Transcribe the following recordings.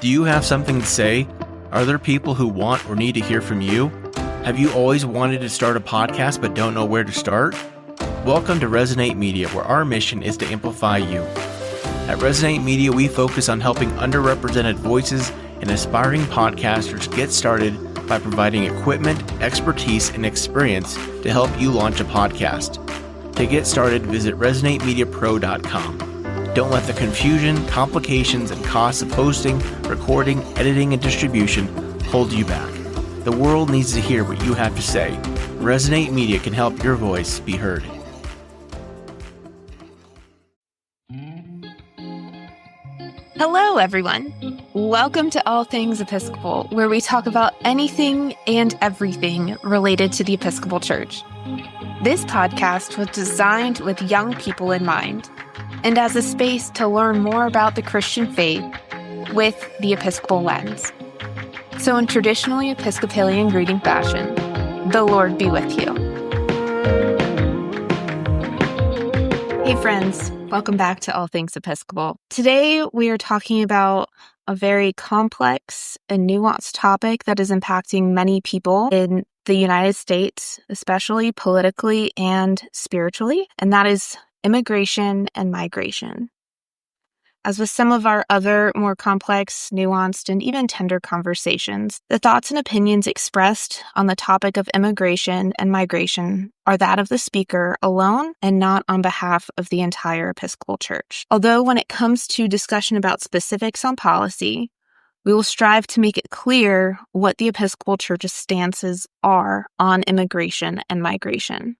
Do you have something to say? Are there people who want or need to hear from you? Have you always wanted to start a podcast but don't know where to start? Welcome to Resonate Media, where our mission is to amplify you. At Resonate Media, we focus on helping underrepresented voices and aspiring podcasters get started by providing equipment, expertise, and experience to help you launch a podcast. To get started, visit ResonateMediaPro.com. Don't let the confusion, complications, and costs of hosting, recording, editing, and distribution hold you back. The world needs to hear what you have to say. Resonate Media can help your voice be heard. Hello, everyone. Welcome to All Things Episcopal, where we talk about anything and everything related to the Episcopal Church. This podcast was designed with young people in mind and as a space to learn more about the Christian faith with the Episcopal lens. So in traditionally Episcopalian greeting fashion, the Lord be with you. Hey friends, welcome back to All Things Episcopal. Today we are talking about a very complex and nuanced topic that is impacting many people in the United States, especially politically and spiritually, and that is immigration and migration. As with some of our other more complex, nuanced, and even tender conversations, the thoughts and opinions expressed on the topic of immigration and migration are that of the speaker alone and not on behalf of the entire Episcopal Church. Although when it comes to discussion about specifics on policy, we will strive to make it clear what the Episcopal Church's stances are on immigration and migration.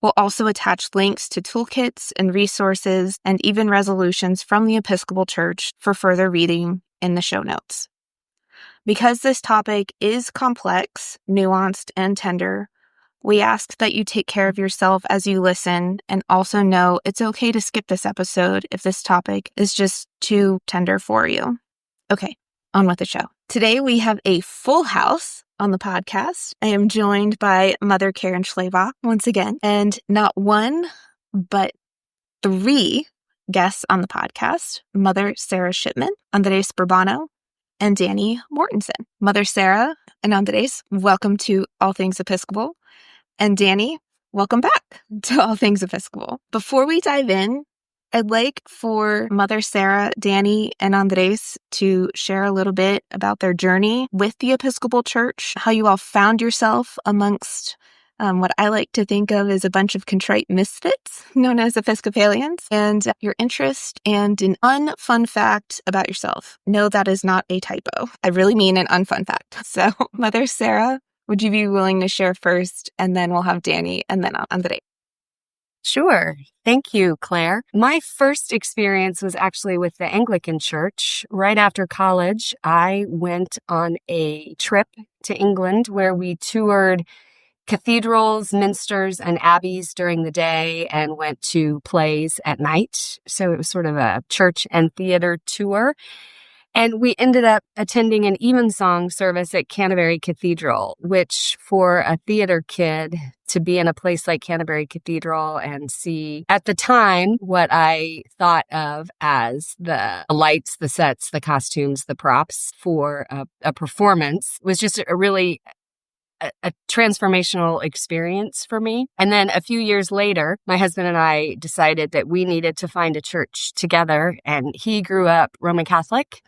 We'll also attach links to toolkits and resources and even resolutions from the Episcopal Church for further reading in the show notes. Because this topic is complex, nuanced, and tender, we ask that you take care of yourself as you listen and also know it's okay to skip this episode if this topic is just too tender for you. Okay, on with the show. Today we have a full house on the podcast. I am joined by Mother Karen Schlebach once again, and not one, but three guests on the podcast: Mother Sarah Shipman, Andres Burbano, and Danny Mortensen. Mother Sarah and Andres, welcome to All Things Episcopal. And Danny, welcome back to All Things Episcopal. Before we dive in, I'd like for Mother Sarah, Danny, and Andres to share a little bit about their journey with the Episcopal Church, how you all found yourself amongst what I like to think of as a bunch of contrite misfits known as Episcopalians, and your interest and an unfun fact about yourself. No, that is not a typo. I really mean an unfun fact. So, Mother Sarah, would you be willing to share first, and then we'll have Danny, and then Andres? Sure. Thank you, Claire. My first experience was actually with the Anglican Church. Right after college, I went on a trip to England where we toured cathedrals, minsters, and abbeys during the day and went to plays at night. So it was sort of a church and theater tour. And we ended up attending an evensong service at Canterbury Cathedral, which for a theater kid to be in a place like Canterbury Cathedral and see, at the time, what I thought of as the lights, the sets, the costumes, the props for a performance was just a really a transformational experience for me. And then a few years later, my husband and I decided that we needed to find a church together. And he grew up Roman Catholic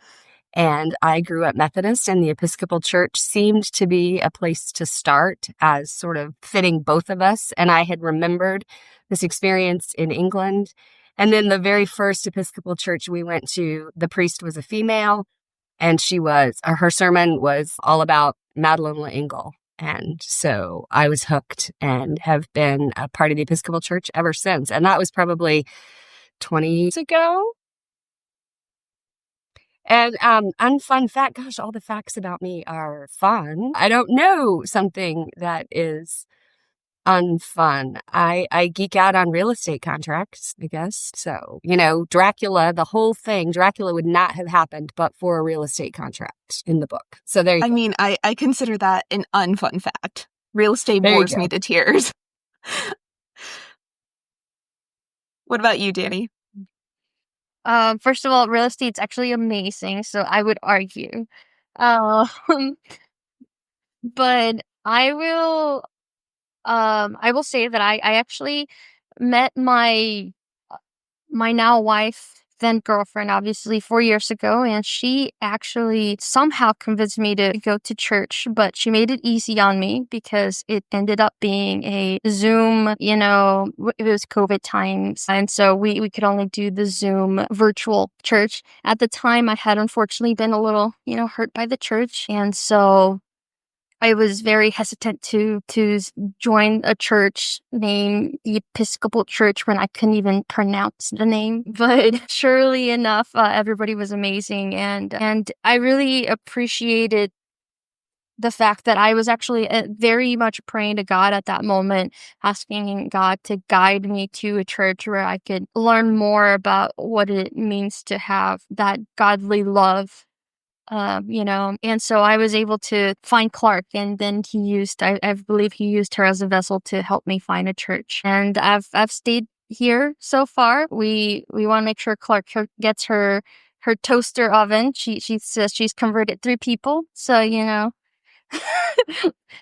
and I grew up Methodist, and the Episcopal Church seemed to be a place to start as sort of fitting both of us. And I had remembered this experience in England. And then the very first Episcopal church we went to, the priest was a female, and her sermon was all about Madeleine L'Engle. And so I was hooked and have been a part of the Episcopal Church ever since. And that was probably 20 years ago. And unfun fact, gosh, all the facts about me are fun. I don't know something that is unfun. I geek out on real estate contracts, I guess. So, Dracula, the whole thing, Dracula would not have happened but for a real estate contract in the book. So there you go. I mean, I consider that an unfun fact. Real estate bores me to tears. What about you, Danny? First of all, real estate's actually amazing, so I would argue. Um, but I will say that I actually met my now wife, then girlfriend, obviously 4 years ago, and she actually somehow convinced me to go to church, but she made it easy on me because it ended up being a Zoom, it was COVID times, and so we could only do the Zoom virtual church. At the time, I had unfortunately been a little, hurt by the church, and so I was very hesitant to join a church named the Episcopal Church when I couldn't even pronounce the name. But surely enough, everybody was amazing, and I really appreciated the fact that I was actually very much praying to God at that moment, asking God to guide me to a church where I could learn more about what it means to have that godly love. And so I was able to find Clark, and then I believe he used her as a vessel to help me find a church. And I've stayed here so far. We want to make sure Clark gets her toaster oven. She says she's converted 3 people, so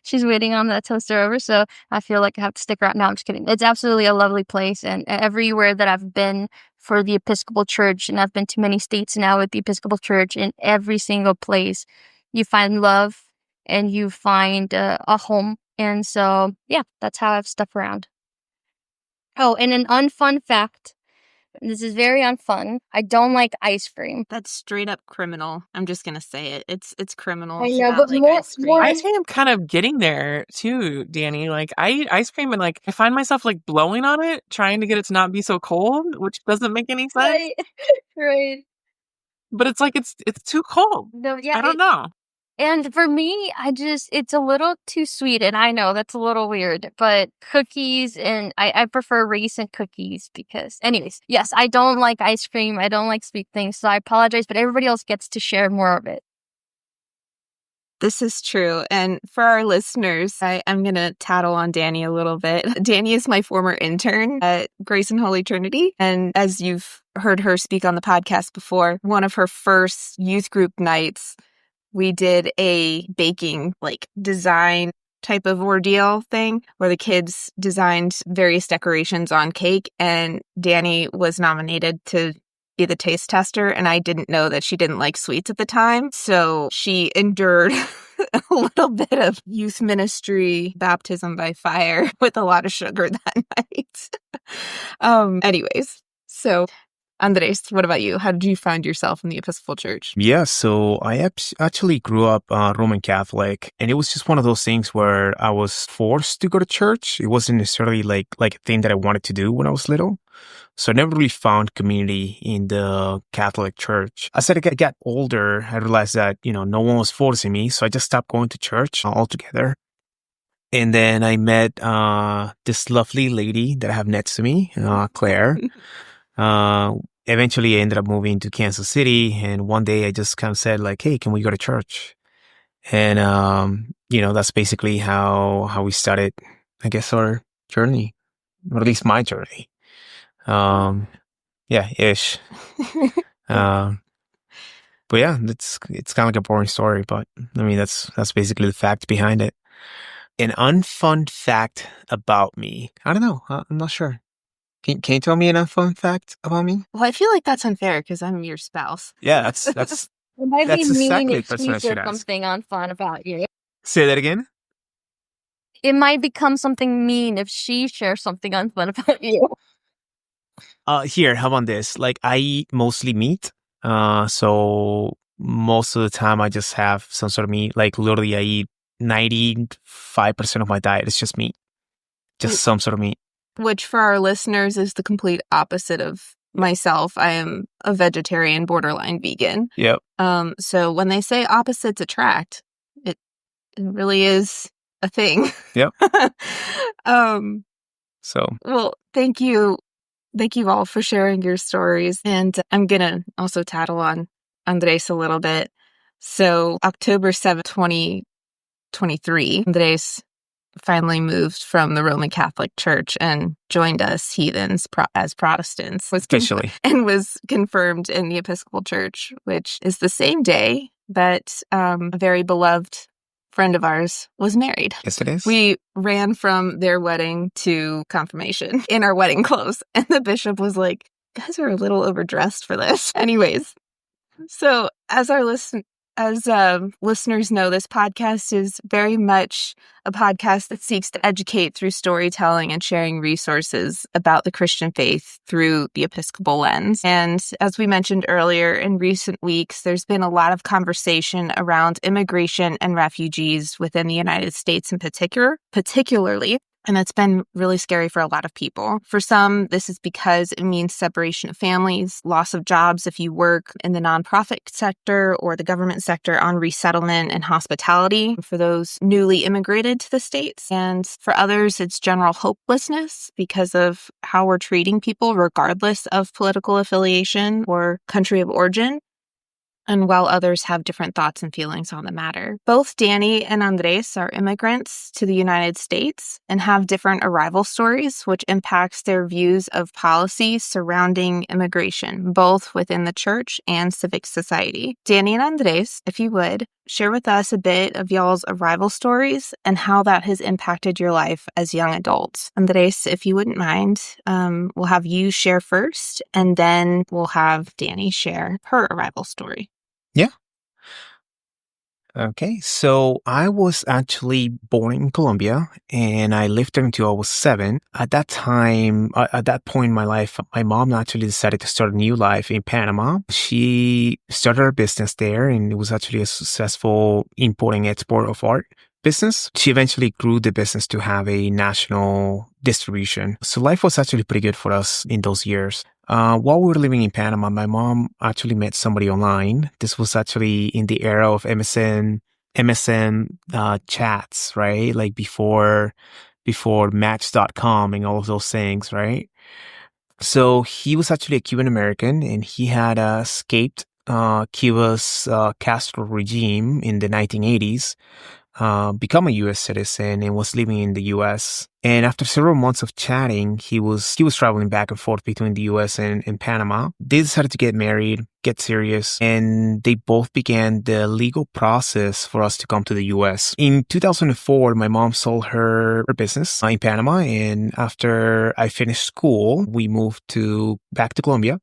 she's waiting on that toaster over. So I feel like I have to stick around. No, I'm just kidding. It's absolutely a lovely place, and everywhere that I've been for the Episcopal Church, and I've been to many states now with the Episcopal Church, in every single place you find love and you find a home. And so, yeah, that's how I've stuck around. Oh, and an unfun fact. This is very unfun. I don't like ice cream. That's straight up criminal. I'm just gonna say it. It's criminal. I to know, not but like more- ice cream. more- I think I'm kind of getting there too, Danny. Like I eat ice cream and like I find myself like blowing on it, trying to get it to not be so cold, which doesn't make any sense. Right, right. But it's like it's too cold. No, yeah, I don't know. And for me, it's a little too sweet, and I know that's a little weird, but cookies, and I prefer raisin cookies because, anyways, yes, I don't like ice cream. I don't like sweet things, so I apologize, but everybody else gets to share more of it. This is true. And for our listeners, I'm going to tattle on Danny a little bit. Danny is my former intern at Grace and Holy Trinity. And as you've heard her speak on the podcast before, one of her first youth group nights, we did a baking, design type of ordeal thing where the kids designed various decorations on cake, and Danny was nominated to be the taste tester, and I didn't know that she didn't like sweets at the time, so she endured a little bit of youth ministry baptism by fire with a lot of sugar that night. Anyways, so Andres, what about you? How did you find yourself in the Episcopal Church? Yeah, so I actually grew up Roman Catholic, and it was just one of those things where I was forced to go to church. It wasn't necessarily like a thing that I wanted to do when I was little. So I never really found community in the Catholic Church. As I got older, I realized that, no one was forcing me, so I just stopped going to church altogether. And then I met this lovely lady that I have next to me, Claire. Eventually I ended up moving to Kansas City, and one day I just kind of said hey, can we go to church? And, that's basically how we started, I guess, our journey, or at least my journey. Yeah, ish. But yeah, it's kind of like a boring story, but I mean, that's basically the fact behind it. An unfun fact about me. I don't know. I'm not sure. Can you tell me an unfun fact about me? Well, I feel like that's unfair because I'm your spouse. Yeah, that's It might That's be mean exactly if the question she I should said ask. something unfun about you. Say that again. It might become something mean if she shares something unfun about you. Here, how about this? I eat mostly meat. So most of the time I just have some sort of meat. Literally I eat 95% of my diet is just meat. Just some sort of meat. Which for our listeners is the complete opposite of myself. I am a vegetarian, borderline vegan. Yep. So when they say opposites attract, it really is a thing. Yep. Well, thank you. Thank you all for sharing your stories. And I'm going to also tattle on Andres a little bit. So October 7th, 2023, Andres finally moved from the Roman Catholic Church and joined us heathens as Protestants. Officially. And was confirmed in the Episcopal Church, which is the same day that a very beloved friend of ours was married. Yes, it is. We ran from their wedding to confirmation in our wedding clothes. And the bishop was like, "You guys are a little overdressed for this." Anyways, so as listeners know, this podcast is very much a podcast that seeks to educate through storytelling and sharing resources about the Christian faith through the Episcopal lens. And as we mentioned earlier, in recent weeks, there's been a lot of conversation around immigration and refugees within the United States in particularly. And that's been really scary for a lot of people. For some, this is because it means separation of families, loss of jobs if you work in the nonprofit sector or the government sector on resettlement and hospitality for those newly immigrated to the States. And for others, it's general hopelessness because of how we're treating people regardless of political affiliation or country of origin. And while others have different thoughts and feelings on the matter. Both Danny and Andres are immigrants to the United States and have different arrival stories, which impacts their views of policy surrounding immigration, both within the church and civic society. Danny and Andres, if you would, share with us a bit of y'all's arrival stories and how that has impacted your life as young adults. Andres, if you wouldn't mind, we'll have you share first, and then we'll have Danny share her arrival story. Yeah. Okay, so I was actually born in Colombia and I lived there until I was 7. At that time, at that point in my life, my mom actually decided to start a new life in Panama. She started her business there and it was actually a successful import-export of art business. She eventually grew the business to have a national distribution. So life was actually pretty good for us in those years. While we were living in Panama, my mom actually met somebody online. This was actually in the era of MSN chats, right? Like before Match.com and all of those things, right? So he was actually a Cuban American and he had escaped Cuba's Castro regime in the 1980s. Become a U.S. citizen and was living in the U.S. And after several months of chatting, he was traveling back and forth between the U.S. and Panama. They decided to get married, get serious, and they both began the legal process for us to come to the U.S. In 2004, my mom sold her business in Panama, and after I finished school, we moved back to Colombia.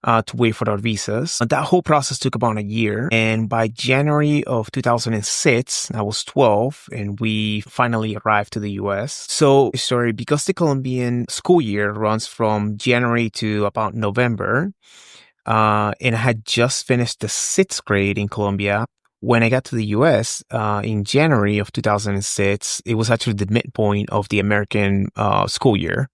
To wait for our visas. That whole process took about a year. And by January of 2006, I was 12 and we finally arrived to the U.S. So, because the Colombian school year runs from January to about November, and I had just finished the 6th grade in Colombia. When I got to the U.S. In January of 2006, it was actually the midpoint of the American school year,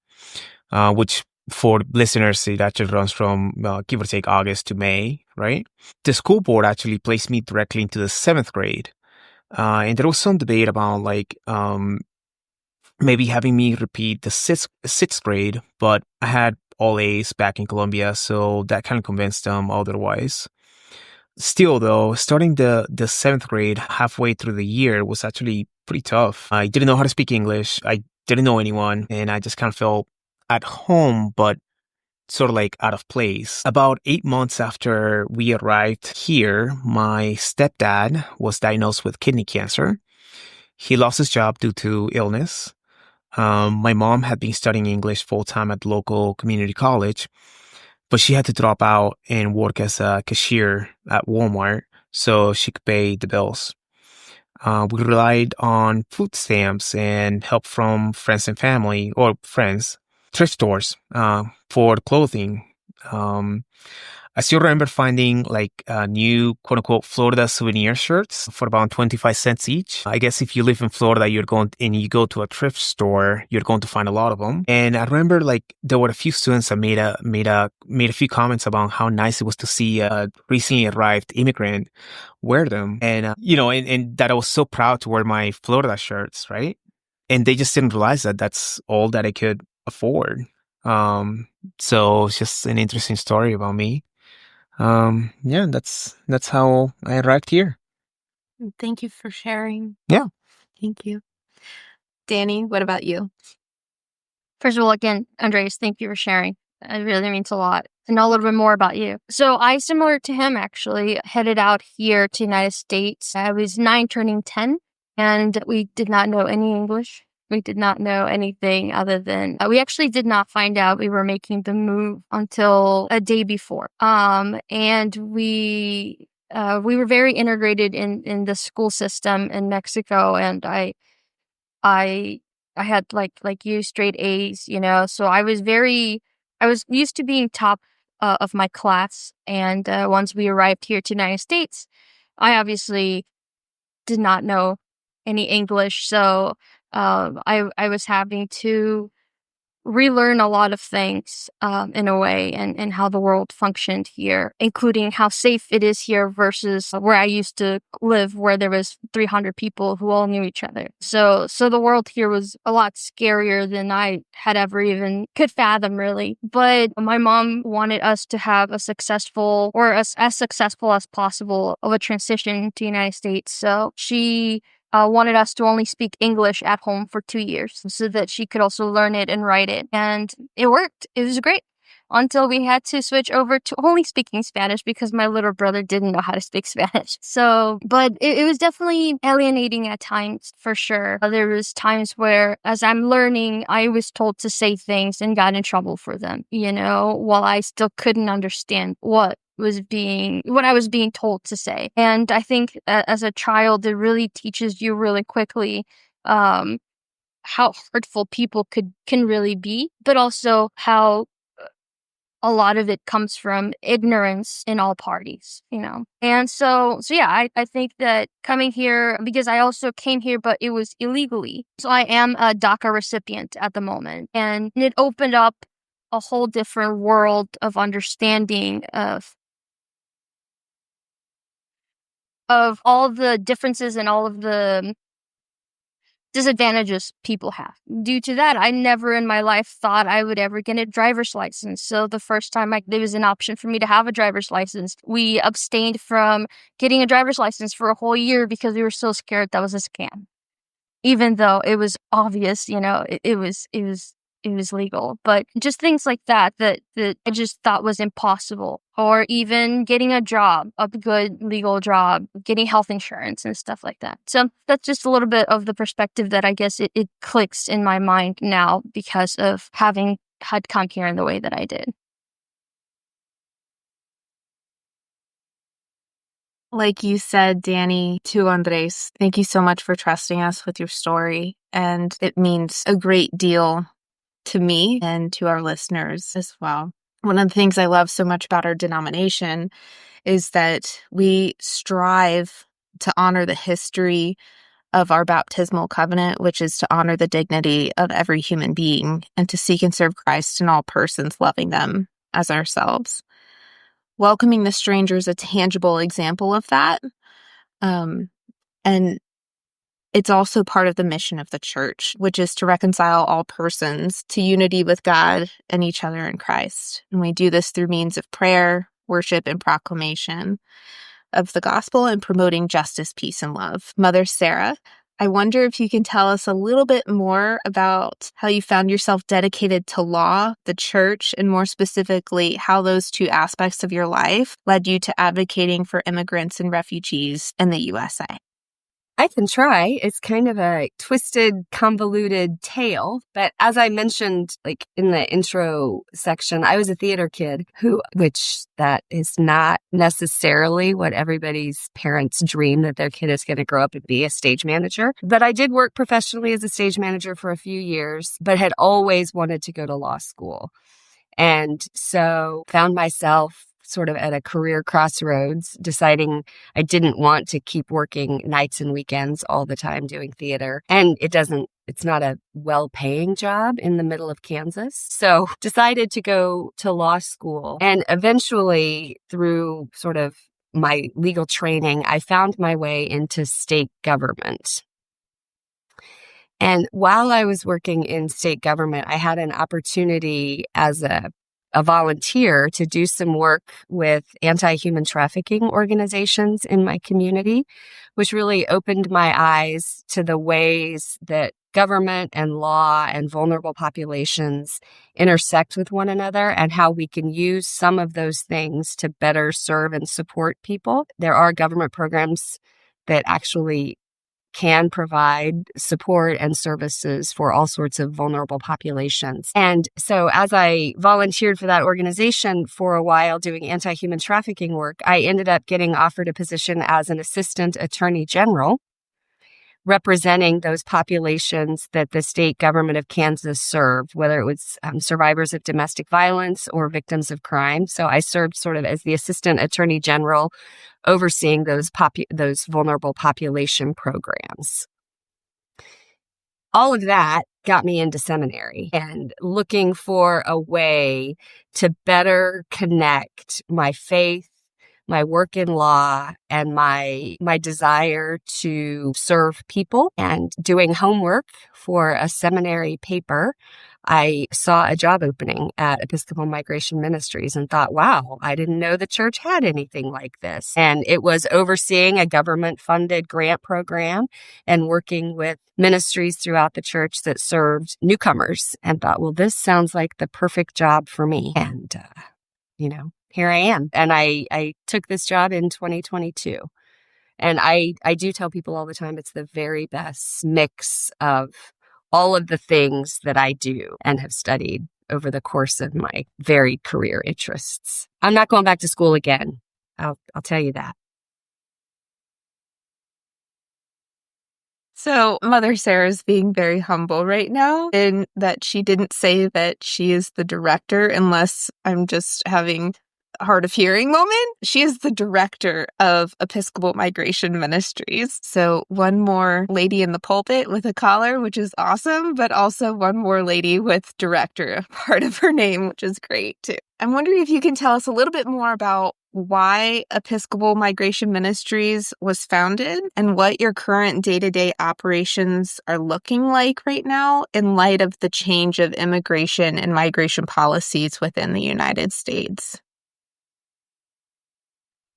which for listeners, it actually runs from give or take August to May, right? The school board actually placed me directly into the 7th grade. And there was some debate about maybe having me repeat the 6th grade, but I had all A's back in Colombia, so that kind of convinced them otherwise. Still, though, starting the 7th grade halfway through the year was actually pretty tough. I didn't know how to speak English. I didn't know anyone, and I just kind of felt at home, but sort of like out of place. About 8 months after we arrived here, my stepdad was diagnosed with kidney cancer. He lost his job due to illness. My mom had been studying English full-time at the local community college, but she had to drop out and work as a cashier at Walmart so she could pay the bills. We relied on food stamps and help from friends and family, or friends, thrift stores for clothing. I still remember finding new quote unquote Florida souvenir shirts for about 25 cents each. I guess if you live in Florida, you go to a thrift store, you're going to find a lot of them. And I remember there were a few students that made a few comments about how nice it was to see a recently arrived immigrant wear them. And and that I was so proud to wear my Florida shirts, right? And they just didn't realize that that's all that I could afford. So it's just an interesting story about me. That's how I arrived here. Thank you for sharing. Yeah. Thank you. Danny, what about you? First of all, again, Andres, thank you for sharing. It really means a lot to know a little bit more about you. So I, similar to him, actually headed out here to the United States. I was 9 turning 10, and we did not know any English. We did not know anything other than we actually did not find out we were making the move until a day before. And we were very integrated in the school system in Mexico, and I had like you, straight A's, so I was used to being top of my class. And once we arrived here to the United States, I obviously did not know any English. So I was having to relearn a lot of things in a way, and how the world functioned here, including how safe it is here versus where I used to live, where there was 300 people who all knew each other. So the world here was a lot scarier than I had ever even could fathom, really. But my mom wanted us to have a successful, or as successful as possible, of a transition to the United States. So she wanted us to only speak English at home for 2 years so that she could also learn it and write it. And it worked. It was great until we had to switch over to only speaking Spanish because my little brother didn't know how to speak Spanish. So, but it was definitely alienating at times, for sure. There was times where, as I'm learning, I was told to say things and got in trouble for them, while I still couldn't understand what I was being told to say. And I think as a child, it really teaches you really quickly how hurtful people can really be, but also how a lot of it comes from ignorance in all parties, And so yeah, I think that coming here, because I also came here, but it was illegally. So I am a DACA recipient at the moment. And it opened up a whole different world of understanding of all the differences and all of the disadvantages people have. Due to that, I never in my life thought I would ever get a driver's license. So the first time there was an option for me to have a driver's license, we abstained from getting a driver's license for a whole year because we were so scared that was a scam. Even though it was obvious, it was legal. But just things like that I just thought was impossible. Or even getting a job, a good legal job, getting health insurance and stuff like that. So that's just a little bit of the perspective that I guess it clicks in my mind now because of having had come here in the way that I did. Like you said, Danny, to Andres, thank you so much for trusting us with your story. And it means a great deal to me and to our listeners as well. One of the things I love so much about our denomination is that we strive to honor the history of our baptismal covenant, which is to honor the dignity of every human being and to seek and serve Christ in all persons, loving them as ourselves. Welcoming the stranger is a tangible example of that. And it's also part of the mission of the church, which is to reconcile all persons to unity with God and each other in Christ. And we do this through means of prayer, worship, and proclamation of the gospel and promoting justice, peace, and love. Mother Sarah, I wonder if you can tell us a little bit more about how you found yourself dedicated to law, the church, and more specifically, how those two aspects of your life led you to advocating for immigrants and refugees in the USA. I can try. It's kind of a twisted, convoluted tale. But as I mentioned, like in the intro section, I was a theater kid which that is not necessarily what everybody's parents dream that their kid is going to grow up and be, a stage manager. But I did work professionally as a stage manager for a few years, but had always wanted to go to law school. And so found myself sort of at a career crossroads, deciding I didn't want to keep working nights and weekends all the time doing theater. And it's not a well-paying job in the middle of Kansas. So decided to go to law school. And eventually, through sort of my legal training, I found my way into state government. And while I was working in state government, I had an opportunity as a volunteer to do some work with anti-human trafficking organizations in my community, which really opened my eyes to the ways that government and law and vulnerable populations intersect with one another and how we can use some of those things to better serve and support people. There are government programs that actually can provide support and services for all sorts of vulnerable populations. And so as I volunteered for that organization for a while doing anti-human trafficking work, I ended up getting offered a position as an assistant attorney general representing those populations that the state government of Kansas served, whether it was survivors of domestic violence or victims of crime. So I served sort of as the assistant attorney general overseeing those vulnerable population programs. All of that got me into seminary and looking for a way to better connect my faith, my work in law, and my desire to serve people. And doing homework for a seminary paper, I saw a job opening at Episcopal Migration Ministries and thought, wow, I didn't know the church had anything like this. And it was overseeing a government-funded grant program and working with ministries throughout the church that served newcomers, and thought, well, this sounds like the perfect job for me. And, here I am. And I took this job in 2022. And I do tell people all the time, it's the very best mix of all of the things that I do and have studied over the course of my varied career interests. I'm not going back to school again. I'll tell you that. So Mother Sarah's being very humble right now in that she didn't say that she is the director, unless I'm just having hard of hearing moment. She is the director of Episcopal Migration Ministries. So one more lady in the pulpit with a collar, which is awesome, but also one more lady with director, part of her name, which is great too. I'm wondering if you can tell us a little bit more about why Episcopal Migration Ministries was founded and what your current day-to-day operations are looking like right now in light of the change of immigration and migration policies within the United States.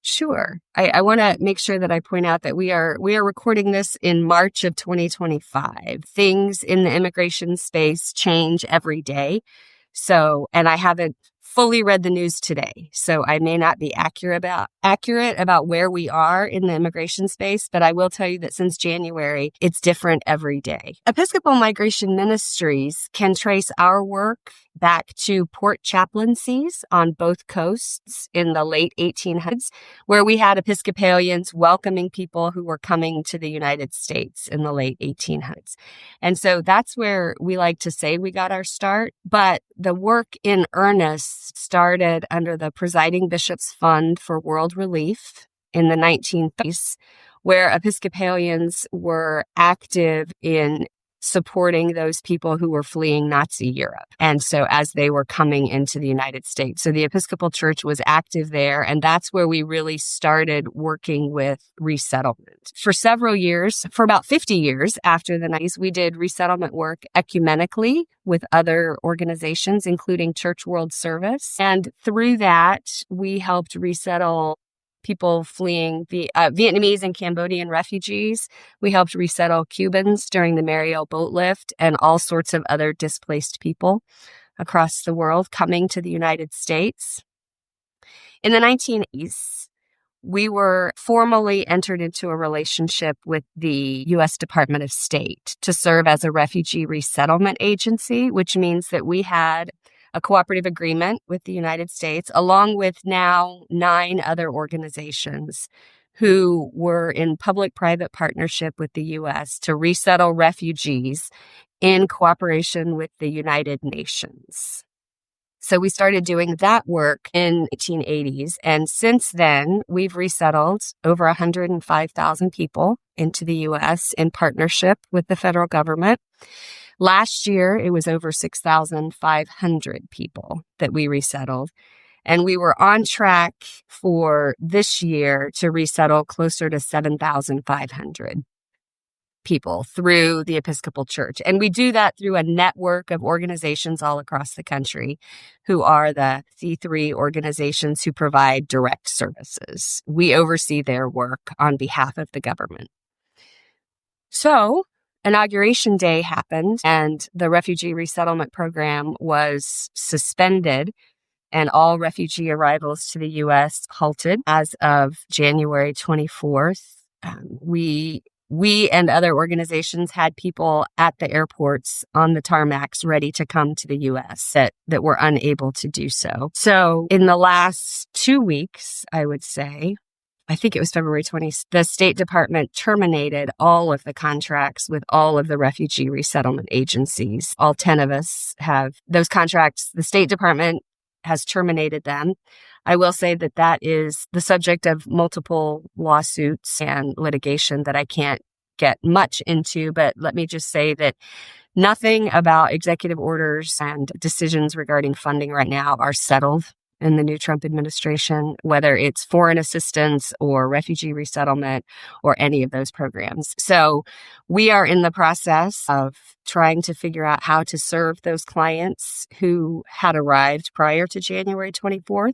Sure. I want to make sure that I point out that we are recording this in March of 2025. Things in the immigration space change every day. So, and I haven't fully read the news today, so I may not be accurate about where we are in the immigration space, but I will tell you that since January, it's different every day. Episcopal Migration Ministries can trace our work back to port chaplaincies on both coasts in the late 1800s, where we had Episcopalians welcoming people who were coming to the United States in the late 1800s. And so that's where we like to say we got our start. But the work in earnest started under the Presiding Bishop's Fund for World Relief in the 1930s, where Episcopalians were active in supporting those people who were fleeing Nazi Europe. And so as they were coming into the United States. So the Episcopal Church was active there, and that's where we really started working with resettlement. For several years, for about 50 years after the 90s, we did resettlement work ecumenically with other organizations, including Church World Service. And through that, we helped resettle people fleeing Vietnamese and Cambodian refugees. We helped resettle Cubans during the Mariel boat lift and all sorts of other displaced people across the world coming to the United States. In the 1980s, we were formally entered into a relationship with the U.S. Department of State to serve as a refugee resettlement agency, which means that we had a cooperative agreement with the United States, along with now 9 other organizations who were in public-private partnership with the U.S. to resettle refugees in cooperation with the United Nations. So we started doing that work in the 1980s, and since then, we've resettled over 105,000 people into the U.S. in partnership with the federal government. Last year, it was over 6,500 people that we resettled, and we were on track for this year to resettle closer to 7,500 people through the Episcopal Church. And we do that through a network of organizations all across the country who are the C3 organizations who provide direct services. We oversee their work on behalf of the government. So, Inauguration Day happened and the refugee resettlement program was suspended and all refugee arrivals to the U.S. halted as of January 24th. We and other organizations had people at the airports on the tarmacs ready to come to the U.S. that were unable to do so. So in the last 2 weeks, I would say, I think it was February 20th, the State Department terminated all of the contracts with all of the refugee resettlement agencies. All 10 of us have those contracts. The State Department has terminated them. I will say that is the subject of multiple lawsuits and litigation that I can't get much into, but let me just say that nothing about executive orders and decisions regarding funding right now are settled in the new Trump administration, whether it's foreign assistance or refugee resettlement or any of those programs. So we are in the process of trying to figure out how to serve those clients who had arrived prior to January 24th.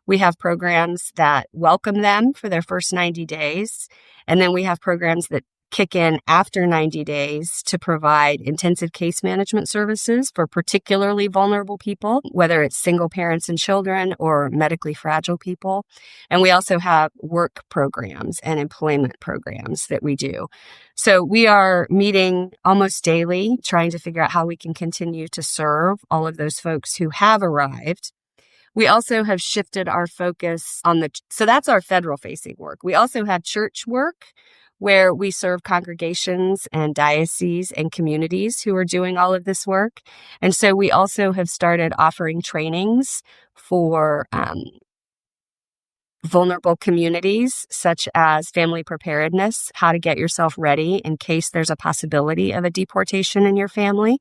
We have programs that welcome them for their first 90 days. And then we have programs that kick in after 90 days to provide intensive case management services for particularly vulnerable people, whether it's single parents and children or medically fragile people. And we also have work programs and employment programs that we do. So we are meeting almost daily, trying to figure out how we can continue to serve all of those folks who have arrived. We also have shifted our focus so that's our federal facing work. We also have church work, where we serve congregations and dioceses and communities who are doing all of this work. And so we also have started offering trainings for vulnerable communities, such as family preparedness, how to get yourself ready in case there's a possibility of a deportation in your family.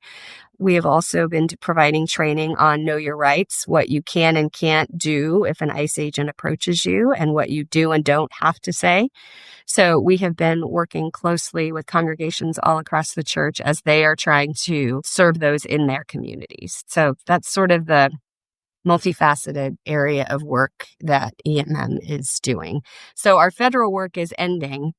We have also been providing training on know your rights, what you can and can't do if an ICE agent approaches you, and what you do and don't have to say. So we have been working closely with congregations all across the church as they are trying to serve those in their communities. So that's sort of the multifaceted area of work that EMM is doing. So our federal work is ending,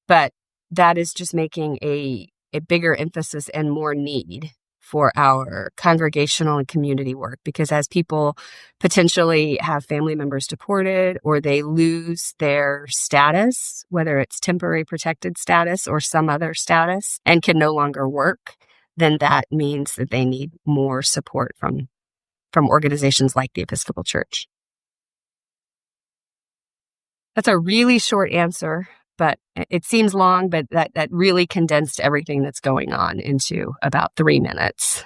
but that is just making a bigger emphasis and more need for our congregational and community work, because as people potentially have family members deported or they lose their status, whether it's temporary protected status or some other status, and can no longer work, then that means that they need more support from organizations like the Episcopal Church. That's a really short answer, but it seems long, but that really condensed everything that's going on into about 3 minutes.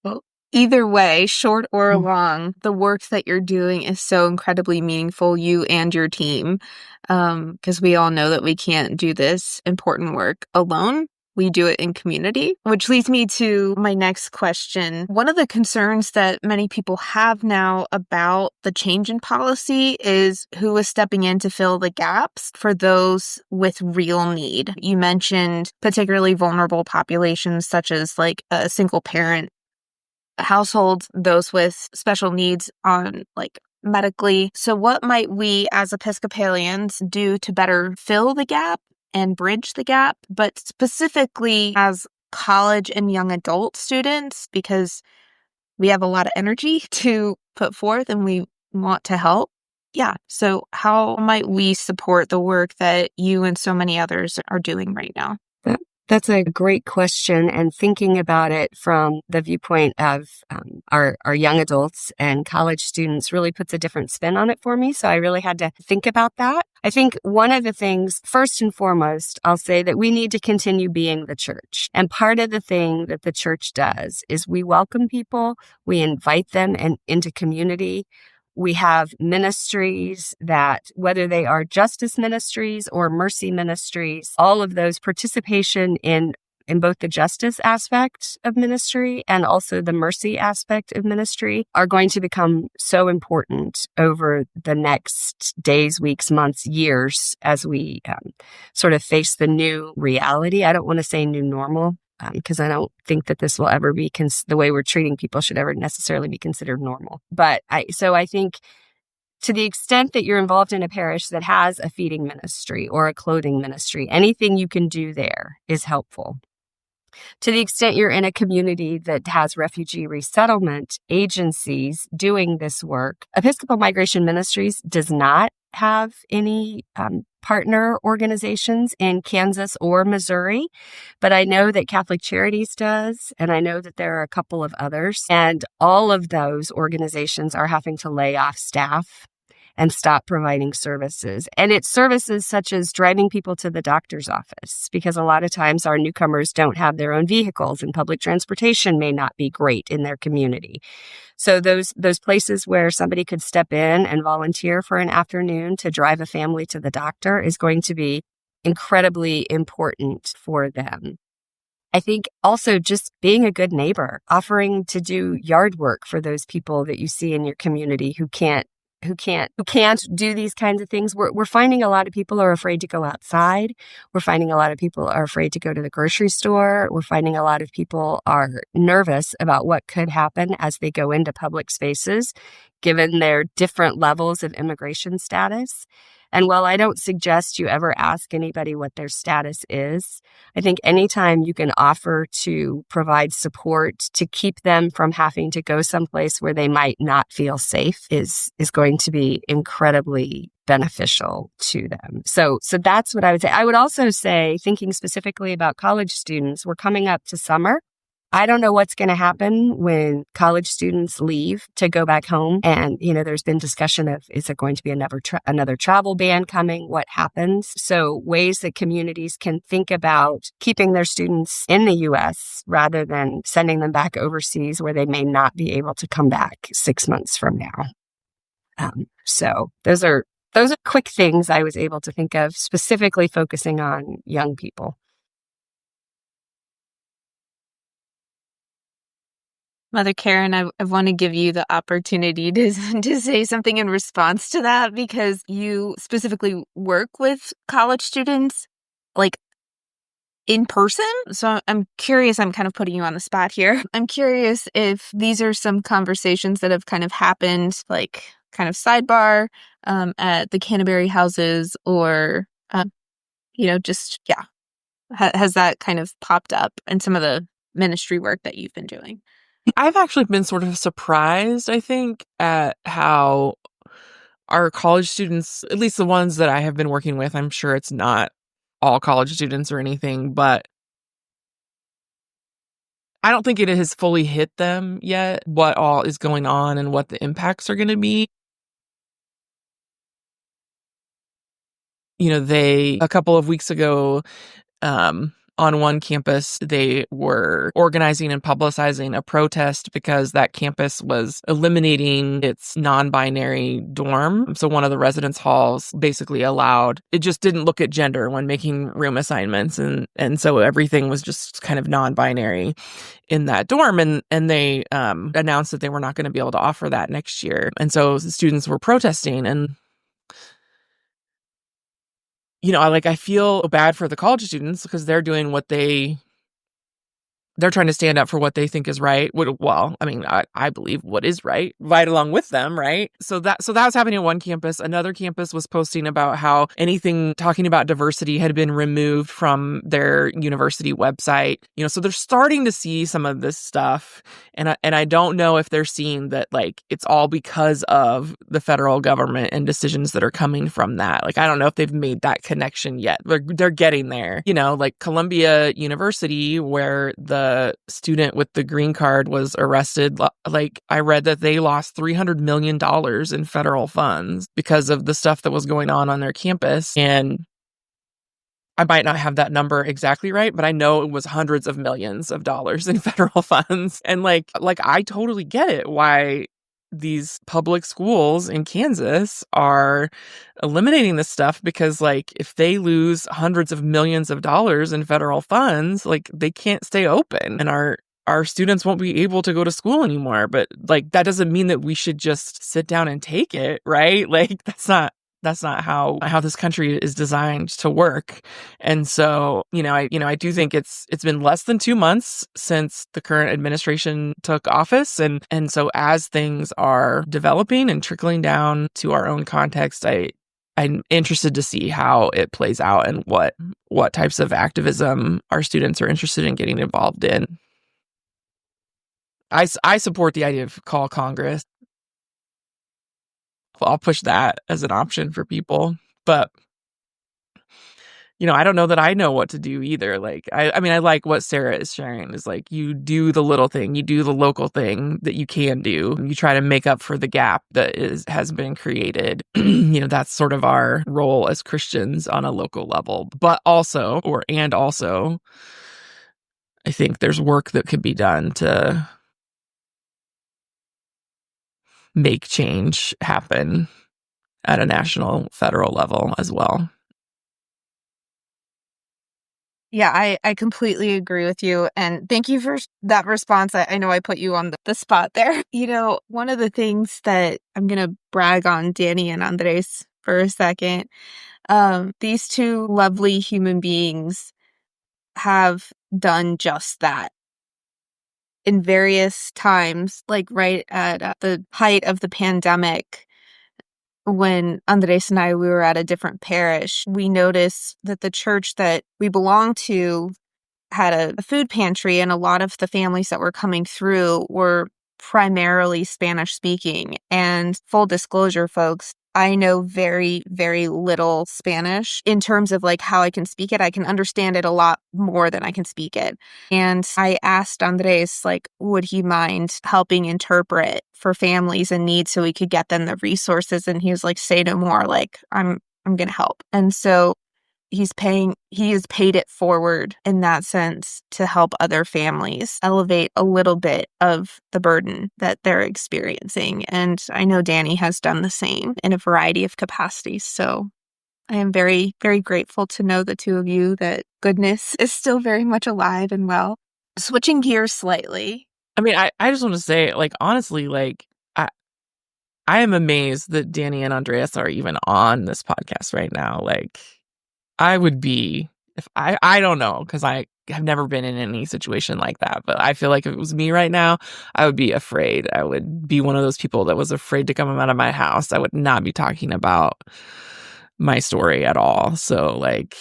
Well, either way, short or long, the work that you're doing is so incredibly meaningful, you and your team, because we all know that we can't do this important work alone. We do it in community, which leads me to my next question. One of the concerns that many people have now about the change in policy is who is stepping in to fill the gaps for those with real need. You mentioned particularly vulnerable populations such as like a single parent households, those with special needs on like medically. So what might we as Episcopalians do to better fill the gap and bridge the gap, but specifically as college and young adult students, because we have a lot of energy to put forth and we want to help? Yeah. So how might we support the work that you and so many others are doing right now? That's a great question, and thinking about it from the viewpoint of our young adults and college students really puts a different spin on it for me. So I really had to think about that. I think one of the things, first and foremost, I'll say that we need to continue being the church. And part of the thing that the church does is we welcome people, we invite them into community. We have ministries that, whether they are justice ministries or mercy ministries, all of those participation in both the justice aspect of ministry and also the mercy aspect of ministry are going to become so important over the next days, weeks, months, years as we sort of face the new reality. I don't want to say new normal, because I don't think that this will ever be the way we're treating people should ever necessarily be considered normal. But I think to the extent that you're involved in a parish that has a feeding ministry or a clothing ministry, anything you can do there is helpful. To the extent you're in a community that has refugee resettlement agencies doing this work, Episcopal Migration Ministries does not have any partner organizations in Kansas or Missouri, but I know that Catholic Charities does, and I know that there are a couple of others, and all of those organizations are having to lay off staff and stop providing services. And it's services such as driving people to the doctor's office, because a lot of times our newcomers don't have their own vehicles and public transportation may not be great in their community. So those places where somebody could step in and volunteer for an afternoon to drive a family to the doctor is going to be incredibly important for them. I think also just being a good neighbor, offering to do yard work for those people that you see in your community who can't do these kinds of things. We're finding a lot of people are afraid to go outside. We're finding a lot of people are afraid to go to the grocery store. We're finding a lot of people are nervous about what could happen as they go into public spaces, given their different levels of immigration status. And while I don't suggest you ever ask anybody what their status is, I think anytime you can offer to provide support to keep them from having to go someplace where they might not feel safe is going to be incredibly beneficial to them. So that's what I would say. I would also say, thinking specifically about college students, we're coming up to summer. I don't know what's going to happen when college students leave to go back home. And, there's been discussion of, is there going to be another travel ban coming? What happens? So ways that communities can think about keeping their students in the U.S. rather than sending them back overseas where they may not be able to come back 6 months from now. So those are quick things I was able to think of, specifically focusing on young people. Mother Karen, I want to give you the opportunity to say something in response to that, because you specifically work with college students, like in person. So I'm curious, I'm kind of putting you on the spot here. I'm curious if these are some conversations that have kind of happened, like kind of sidebar at the Canterbury houses, or, has that kind of popped up in some of the ministry work that you've been doing? I've actually been sort of surprised, I think, at how our college students, at least the ones that I have been working with, I'm sure it's not all college students or anything, but I don't think it has fully hit them yet what all is going on and what the impacts are going to be. A couple of weeks ago, on one campus, they were organizing and publicizing a protest because that campus was eliminating its non-binary dorm. So one of the residence halls basically it just didn't look at gender when making room assignments. And so everything was just kind of non-binary in that dorm. And they announced that they were not going to be able to offer that next year. And so the students were protesting, and I feel bad for the college students because they're doing they're trying to stand up for what they think is right. Well, I believe what is right along with them, right? So that was happening at one campus. Another campus was posting about how anything talking about diversity had been removed from their university website. So they're starting to see some of this stuff, and I don't know if they're seeing that it's all because of the federal government and decisions that are coming from that. I don't know if they've made that connection yet. They're getting there. Columbia University, where the student with the green card was arrested. I read that they lost $300 million in federal funds because of the stuff that was going on their campus. And I might not have that number exactly right, but I know it was hundreds of millions of dollars in federal funds. And I totally get it why these public schools in Kansas are eliminating this stuff, because if they lose hundreds of millions of dollars in federal funds, they can't stay open, and our students won't be able to go to school anymore. But that doesn't mean that we should just sit down and take it, right? That's That's not how this country is designed to work. And so, I do think it's been less than 2 months since the current administration took office. And so as things are developing and trickling down to our own context, I'm interested to see how it plays out and what types of activism our students are interested in getting involved in. I support the idea of call Congress. I'll push that as an option for people. But, I don't know that I know what to do either. Like, I mean, I like what Sarah is sharing is like, you do the little thing, you do the local thing that you can do. You try to make up for the gap that has been created. That's sort of our role as Christians on a local level. But also, I think there's work that could be done to make change happen at a national, federal level as well. Yeah, I completely agree with you. And thank you for that response. I know I put you on the spot there. One of the things that I'm going to brag on Danny and Andres for a second, these two lovely human beings have done just that. In various times, like right at the height of the pandemic, when Andres and we were at a different parish, we noticed that the church that we belonged to had a food pantry, and a lot of the families that were coming through were primarily Spanish speaking. And full disclosure, folks, I know very, very little Spanish in terms of like how I can speak it. I can understand it a lot more than I can speak it. And I asked Andres, like, would he mind helping interpret for families in need so we could get them the resources? And he was like, say no more. Like, I'm going to help. And so he has paid it forward in that sense to help other families elevate a little bit of the burden that they're experiencing. And I know Danny has done the same in a variety of capacities. So I am very, very grateful to know the two of you that goodness is still very much alive and well. Switching gears slightly. I mean, I just want to say, like, honestly, like, I am amazed that Danny and Andreas are even on this podcast right now. Like, I would be, if I don't know, because I have never been in any situation like that, but I feel like if it was me right now, I would be afraid. I would be one of those people that was afraid to come out of my house. I would not be talking about my story at all. So, like,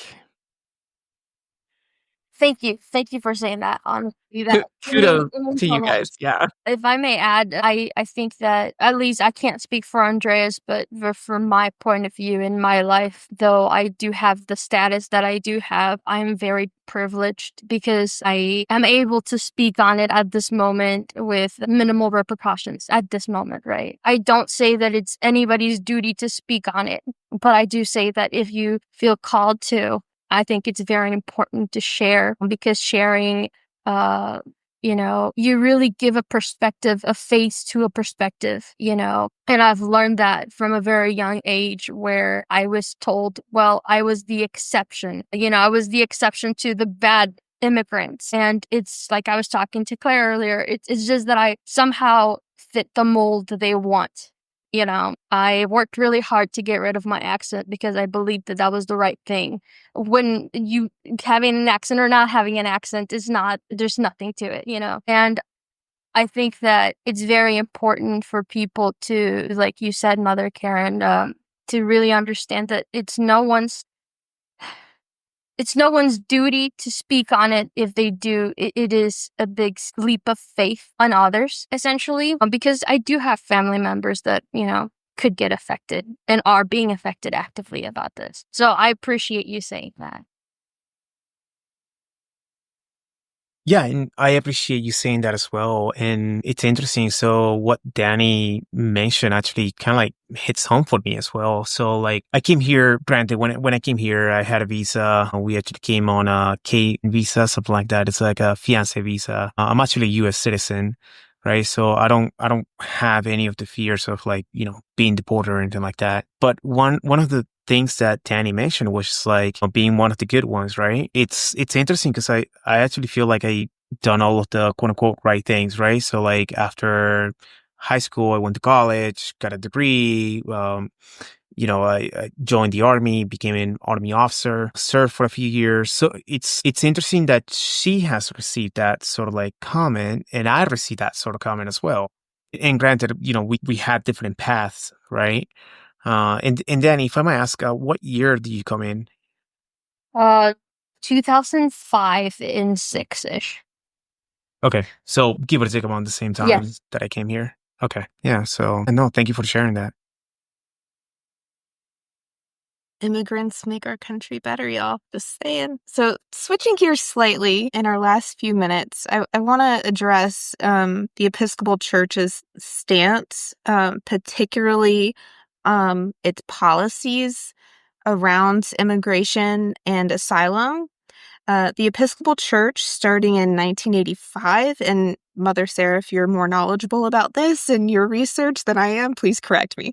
Thank you for saying that. Honestly, kudos to you guys. Yeah. If I may add, I think that, at least I can't speak for Andreas, but from my point of view in my life, though I do have the status that I do have, I'm very privileged because I am able to speak on it at this moment with minimal repercussions at this moment, right? I don't say that it's anybody's duty to speak on it, but I do say that if you feel called to, I think it's very important to share, because sharing, you really give a perspective, a face to a perspective, and I've learned that from a very young age, where I was told, well, I was the exception, I was the exception to the bad immigrants. And it's like I was talking to Claire earlier, it's just that I somehow fit the mold they want. I worked really hard to get rid of my accent because I believed that was the right thing. When you having an accent or not having an accent there's nothing to it, And I think that it's very important for people to, like you said, Mother Karen, to really understand that it's no one's duty to speak on it. If they do, it is a big leap of faith on others, essentially, because I do have family members that, could get affected and are being affected actively about this. So I appreciate you saying that. Yeah, and I appreciate you saying that as well. And it's interesting. So what Danny mentioned actually kind of like hits home for me as well. So like I came here, granted, when I came here, I had a visa. We actually came on a K visa, something like that. It's like a fiancé visa. I'm actually a U.S. citizen, right? So I don't have any of the fears of like, being deported or anything like that. But one of the things that Danny mentioned was like being one of the good ones, right? It's interesting because I actually feel like I done all of the quote unquote right things, right? So like after high school, I went to college, got a degree, I joined the army, became an army officer, served for a few years. So it's interesting that she has received that sort of like comment, and I received that sort of comment as well. And granted, we had different paths, right? And Danny, if I might ask, what year did you come in? 2005 in 6-ish. Okay, so give or take around the same time Yes. that I came here. Okay, yeah. So no, thank you for sharing that. Immigrants make our country better, y'all. Just saying. So switching gears slightly in our last few minutes, I want to address the Episcopal Church's stance, particularly its policies around immigration and asylum. The Episcopal Church, starting in 1985, and Mother Sarah, if you're more knowledgeable about this in your research than I am, please correct me.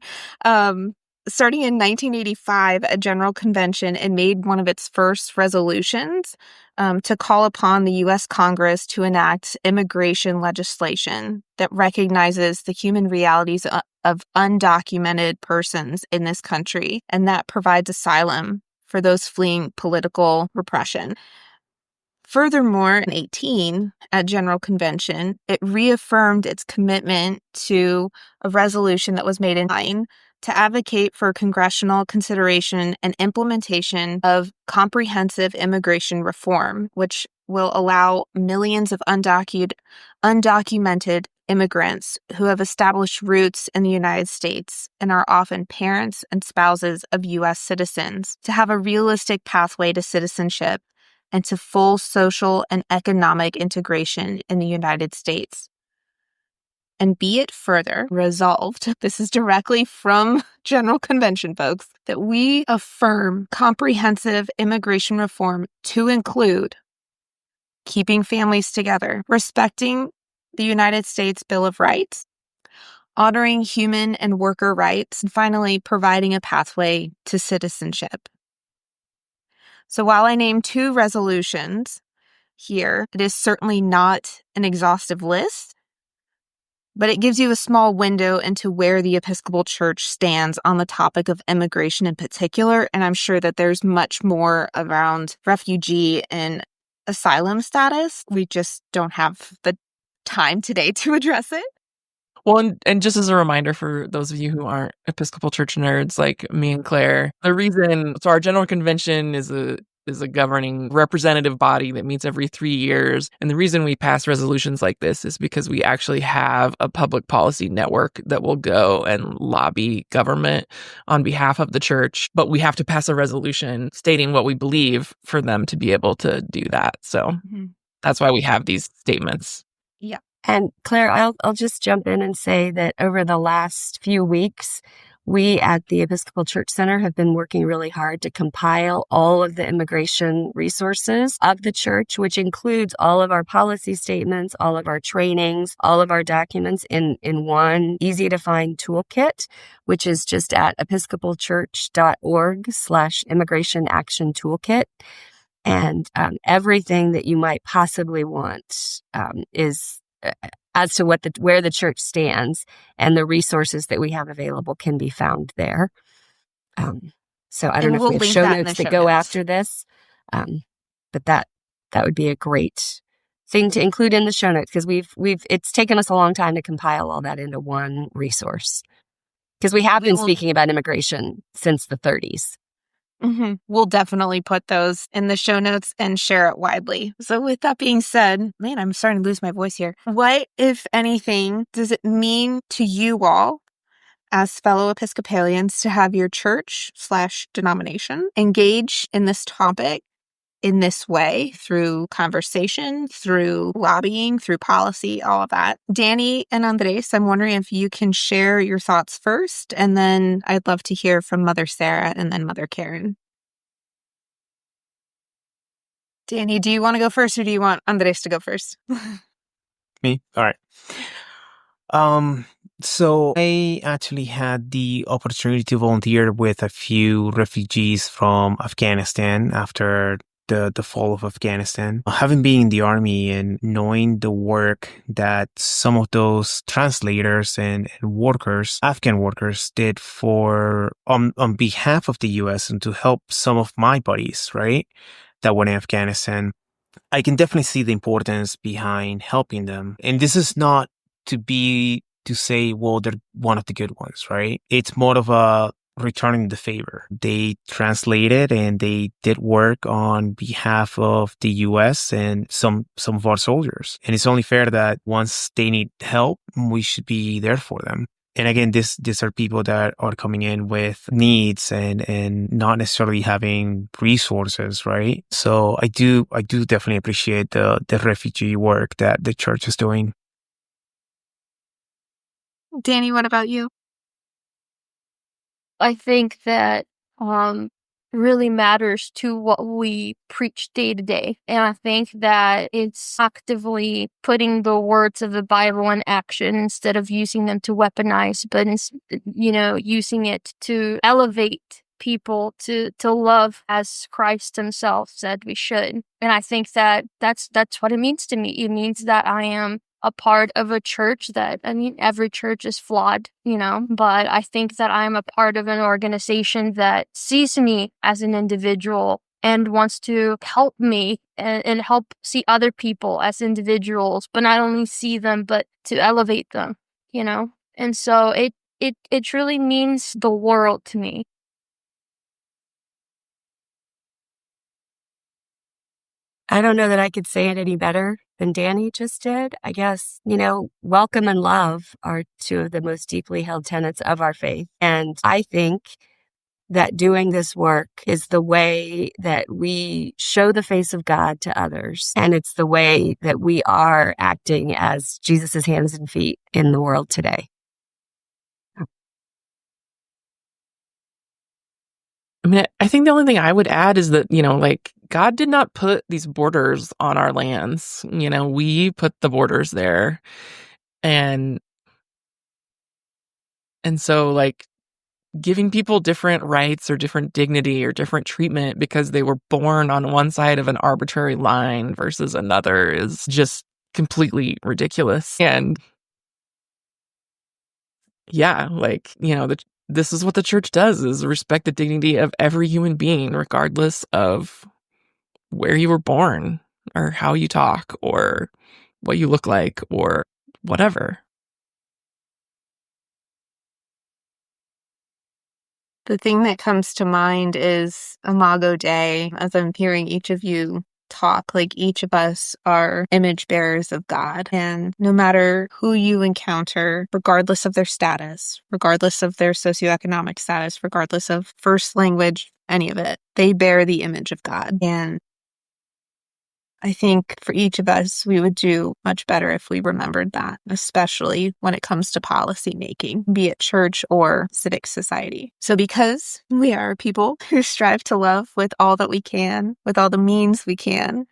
Starting in 1985, a general convention, it made one of its first resolutions to call upon the U.S. Congress to enact immigration legislation that recognizes the human realities of undocumented persons in this country, and that provides asylum for those fleeing political repression. Furthermore, in 2018, at General Convention, it reaffirmed its commitment to a resolution that was made in 2009 to advocate for congressional consideration and implementation of comprehensive immigration reform, which will allow millions of undocumented immigrants who have established roots in the United States and are often parents and spouses of U.S. citizens to have a realistic pathway to citizenship and to full social and economic integration in the United States. And be it further resolved, this is directly from General Convention, folks, that we affirm comprehensive immigration reform to include keeping families together, respecting the United States Bill of Rights, honoring human and worker rights, and finally, providing a pathway to citizenship. So while I named 2 resolutions here, it is certainly not an exhaustive list, but it gives you a small window into where the Episcopal Church stands on the topic of immigration in particular, and I'm sure that there's much more around refugee and asylum status. We just don't have the time today to address it. Well, and just as a reminder for those of you who aren't Episcopal Church nerds like me and Claire, so our General Convention is a governing representative body that meets every 3 years. And the reason we pass resolutions like this is because we actually have a public policy network that will go and lobby government on behalf of the church. But we have to pass a resolution stating what we believe for them to be able to do that. So that's why we have these statements. Yeah. And Claire, I'll just jump in and say that over the last few weeks, we at the Episcopal Church Center have been working really hard to compile all of the immigration resources of the church, which includes all of our policy statements, all of our trainings, all of our documents in one easy-to-find toolkit, which is just at episcopalchurch.org/immigration action toolkit. And everything that you might possibly want is as to where the church stands, and the resources that we have available can be found there. So I don't know if we have show notes that go after this, but that would be a great thing to include in the show notes, because it's taken us a long time to compile all that into one resource, because we have been speaking about immigration since the 30s. Mm-hmm. We'll definitely put those in the show notes and share it widely. So with that being said, man, I'm starting to lose my voice here. What, if anything, does it mean to you all as fellow Episcopalians to have your church/denomination engage in this topic in this way, through conversation, through lobbying, through policy, all of that? Danny and Andres, I'm wondering if you can share your thoughts first, and then I'd love to hear from Mother Sarah and then Mother Karen. Danny, do you want to go first, or do you want Andres to go first? Me? All right. So I actually had the opportunity to volunteer with a few refugees from Afghanistan after the fall of Afghanistan. Having been in the army and knowing the work that some of those translators and workers, Afghan workers, did for on behalf of the U.S. and to help some of my buddies, right, that were in Afghanistan, I can definitely see the importance behind helping them. And this is not to say, well, they're one of the good ones, right? It's more of a returning the favor. They translated and they did work on behalf of the U.S. and some of our soldiers. And it's only fair that once they need help, we should be there for them. And again, these are people that are coming in with needs and not necessarily having resources, right? So I do definitely appreciate the refugee work that the church is doing. Danny, what about you? I think that really matters to what we preach day to day. And I think that it's actively putting the words of the Bible in action instead of using them to weaponize, but using it to elevate people to love as Christ himself said we should. And I think that that's what it means to me. It means that I am a part of a church every church is flawed, but I think that I'm a part of an organization that sees me as an individual and wants to help me and help see other people as individuals, but not only see them, but to elevate them, And so it truly means the world to me. I don't know that I could say it any better than Danny just did. I guess, welcome and love are two of the most deeply held tenets of our faith. And I think that doing this work is the way that we show the face of God to others. And it's the way that we are acting as Jesus' hands and feet in the world today. I mean, I think the only thing I would add is that, God did not put these borders on our lands. We put the borders there. And so, giving people different rights or different dignity or different treatment because they were born on one side of an arbitrary line versus another is just completely ridiculous. And yeah, this is what the church does, is respect the dignity of every human being, regardless of where you were born or how you talk or what you look like or whatever. The thing that comes to mind is Imago Dei, as I'm hearing each of you talk. Each of us are image bearers of God. And no matter who you encounter, regardless of their status, regardless of their socioeconomic status, regardless of first language, any of it, they bear the image of God. And I think for each of us, we would do much better if we remembered that, especially when it comes to policy making, be it church or civic society. So because we are people who strive to love with all that we can, with all the means we can,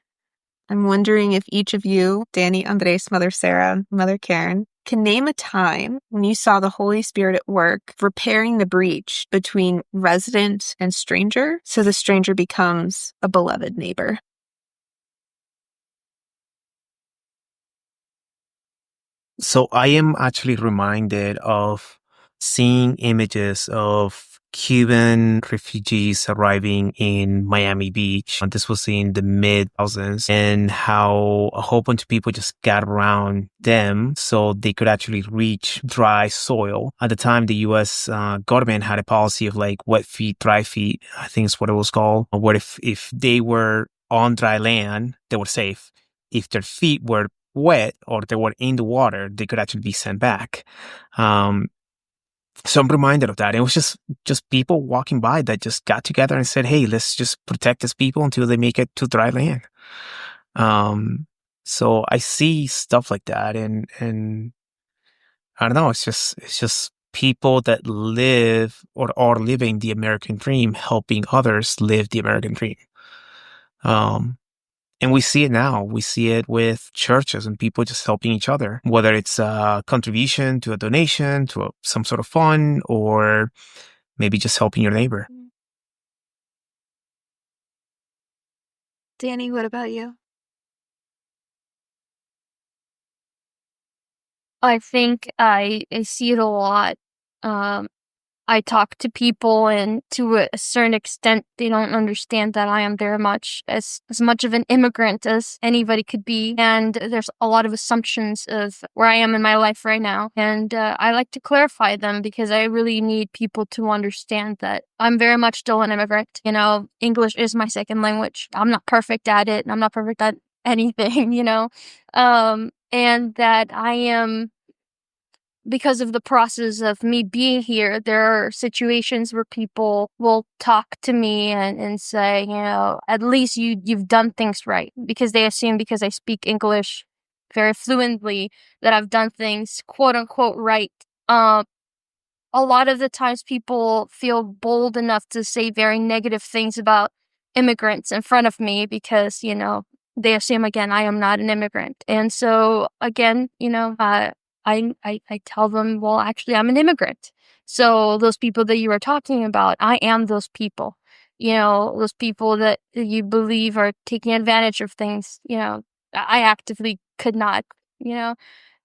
I'm wondering if each of you, Danny, Andres, Mother Sarah, Mother Karen, can name a time when you saw the Holy Spirit at work repairing the breach between resident and stranger, so the stranger becomes a beloved neighbor. So I am actually reminded of seeing images of Cuban refugees arriving in Miami Beach. This was in the mid-2000s, and how a whole bunch of people just got around them so they could actually reach dry soil. At the time, the U.S. Government had a policy of wet feet, dry feet, I think is what it was called, where if they were on dry land, they were safe. If their feet were wet or they were in the water, they could actually be sent back. So I'm reminded of that. It was just people walking by that just got together and said, hey, let's just protect these people until they make it to dry land. So I see stuff like that, and I don't know, it's just people that live or are living the American dream, helping others live the American dream. And we see it now. We see it with churches and people just helping each other, whether it's a contribution to a donation, to some sort of fund, or maybe just helping your neighbor. Danny, what about you? I think I see it a lot. I talk to people, and to a certain extent, they don't understand that I am very much as much of an immigrant as anybody could be. And there's a lot of assumptions of where I am in my life right now. And I like to clarify them because I really need people to understand that I'm very much still an immigrant. You know, English is my second language. I'm not perfect at it. I'm not perfect at anything, you know, and that I am, because of the process of me being here, there are situations where people will talk to me and say, you know, at least you've done things right, because they assume because I speak English very fluently that I've done things quote unquote right. A lot of the times people feel bold enough to say very negative things about immigrants in front of me because, you know, they assume, again, I am not an immigrant. And so, again, you know, I tell them, well, actually, I'm an immigrant. So those people that you were talking about, I am those people. You know, those people that you believe are taking advantage of things, you know, I actively could not, you know.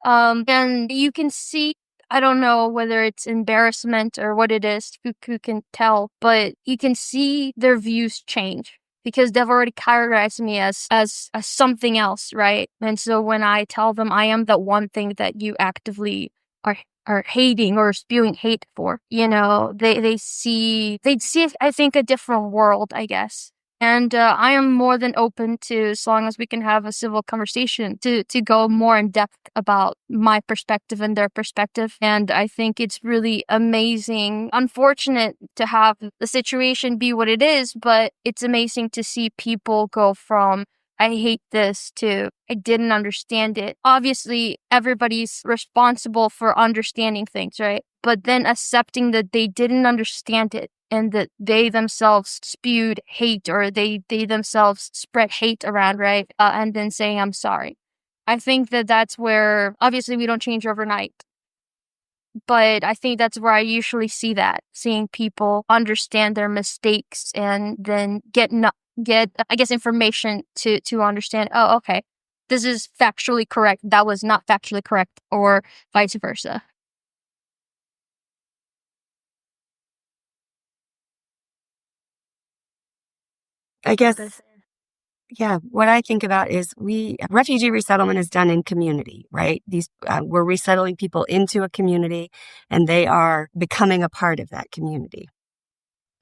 And you can see, I don't know whether it's embarrassment or what it is, who can tell, but you can see their views change, because they've already categorized me as something else, right? And so when I tell them I am that one thing that you actively are hating or spewing hate for, you know, they'd see, I think, a different world, I guess. And I am more than open to, as long as we can have a civil conversation, to go more in depth about my perspective and their perspective. And I think it's really amazing, unfortunate to have the situation be what it is, but it's amazing to see people go from, I hate this, to I didn't understand it. Obviously, everybody's responsible for understanding things, right? But then accepting that they didn't understand it, and that they themselves spewed hate, or they themselves spread hate around, right? And then saying, I'm sorry. I think that that's where, obviously, we don't change overnight. But I think that's where I usually see that, seeing people understand their mistakes and then get I guess, information to understand, oh, okay, this is factually correct, that was not factually correct, or vice versa. I guess, yeah, what I think about is refugee resettlement is done in community, right? We're resettling people into a community, and they are becoming a part of that community.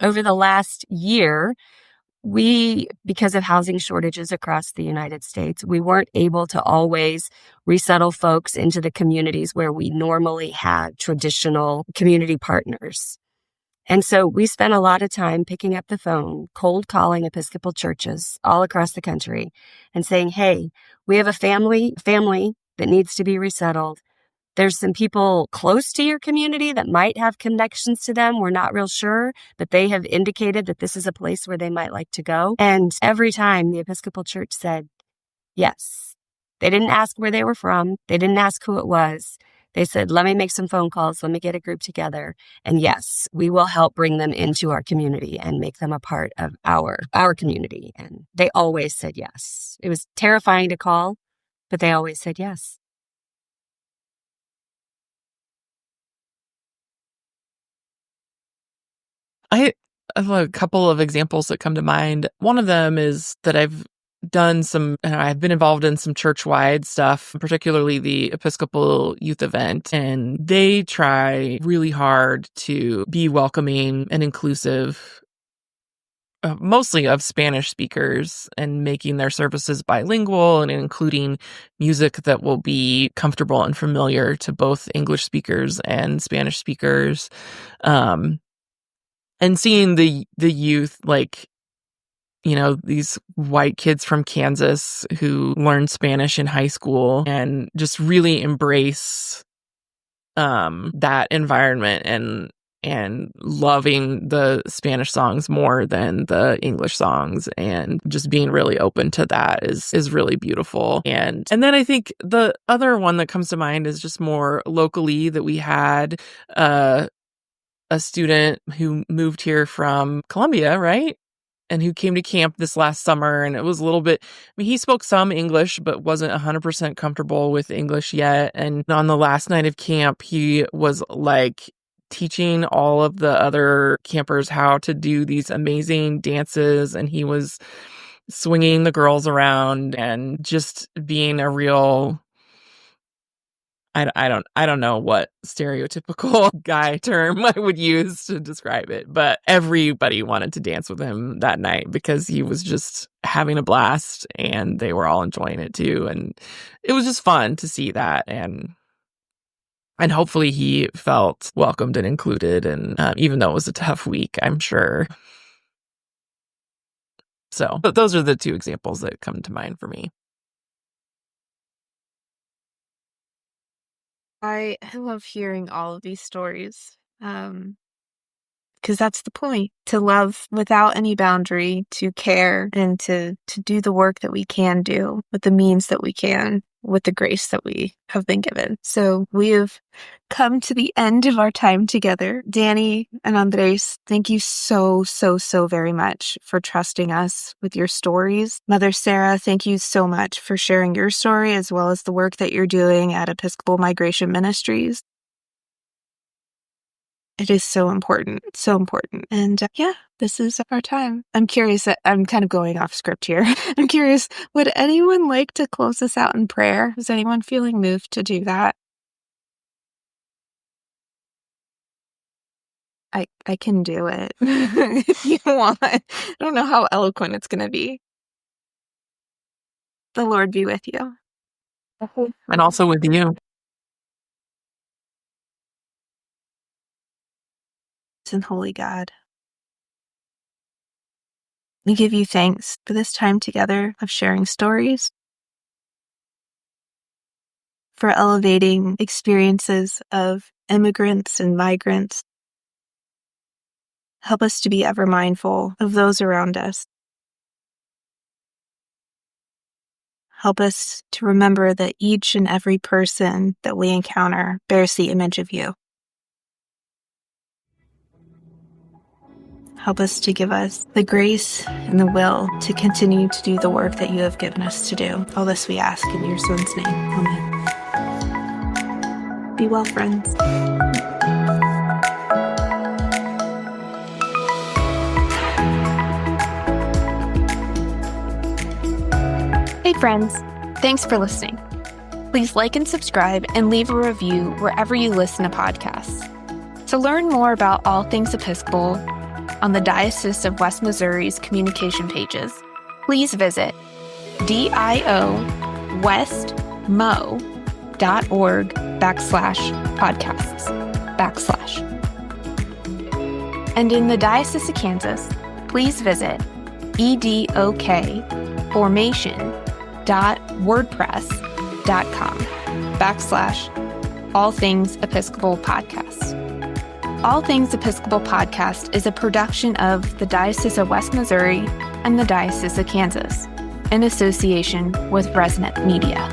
Over the last year, because of housing shortages across the United States, we weren't able to always resettle folks into the communities where we normally had traditional community partners. And so we spent a lot of time picking up the phone, cold calling Episcopal churches all across the country and saying, hey, we have a family that needs to be resettled. There's some people close to your community that might have connections to them. We're not real sure, but they have indicated that this is a place where they might like to go. And every time the Episcopal Church said yes. They didn't ask where they were from. They didn't ask who it was. They said, let me make some phone calls. Let me get a group together. And yes, we will help bring them into our community and make them a part of our community. And they always said yes. It was terrifying to call, but they always said yes. I have a couple of examples that come to mind. One of them is that I've been involved in some church-wide stuff, particularly the Episcopal Youth Event, and they try really hard to be welcoming and inclusive, mostly of Spanish speakers, and making their services bilingual and including music that will be comfortable and familiar to both English speakers and Spanish speakers. And seeing the youth, like, you know, these white kids from Kansas who learn Spanish in high school and just really embrace that environment and loving the Spanish songs more than the English songs, and just being really open to that is really beautiful. And then I think the other one that comes to mind is just more locally, that we had a student who moved here from Colombia, right? and who came to camp this last summer. And it was a little bit, he spoke some English, but wasn't 100% comfortable with English yet. And on the last night of camp, he was like teaching all of the other campers how to do these amazing dances. And he was swinging the girls around and just being a real, I don't know what stereotypical guy term I would use to describe it, but everybody wanted to dance with him that night because he was just having a blast and they were all enjoying it too. And it was just fun to see that. And hopefully he felt welcomed and included. And even though it was a tough week, I'm sure. So, but those are the two examples that come to mind for me. I love hearing all of these stories because that's the point, to love without any boundary, to care, and to do the work that we can do with the means that we can, with the grace that we have been given. So we have come to the end of our time together. Danny and Andres, thank you so very much for trusting us with your stories. Mother Sarah, thank you so much for sharing your story as well as the work that you're doing at Episcopal Migration Ministries. It is so important. So important. And this is our time. I'm curious, I'm kind of going off script here. I'm curious, would anyone like to close us out in prayer? Is anyone feeling moved to do that? I can do it if you want. I don't know how eloquent it's going to be. The Lord be with you. And also with you. And holy God, we give you thanks for this time together of sharing stories, for elevating experiences of immigrants and migrants. Help us to be ever mindful of those around us. Help us to remember that each and every person that we encounter bears the image of you. Help us to give us the grace and the will to continue to do the work that you have given us to do. All this we ask in your Son's name. Amen. Be well, friends. Hey, friends. Thanks for listening. Please like and subscribe and leave a review wherever you listen to podcasts. To learn more about all things Episcopal, on the Diocese of West Missouri's communication pages, please visit diowest.org/podcasts/. And in the Diocese of Kansas, please visit edokformation.wordpress.com/all-things-Episcopal-podcast. All Things Episcopal Podcast is a production of the Diocese of West Missouri and the Diocese of Kansas, in association with Resonate Media.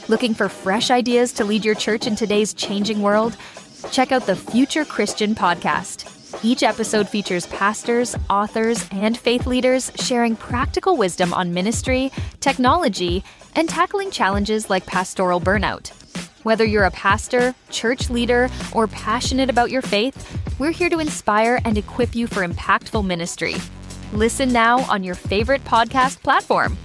Looking for fresh ideas to lead your church in today's changing world? Check out the Future Christian podcast. Each episode features pastors, authors, and faith leaders sharing practical wisdom on ministry, technology, and tackling challenges like pastoral burnout. Whether you're a pastor, church leader, or passionate about your faith, we're here to inspire and equip you for impactful ministry. Listen now on your favorite podcast platform.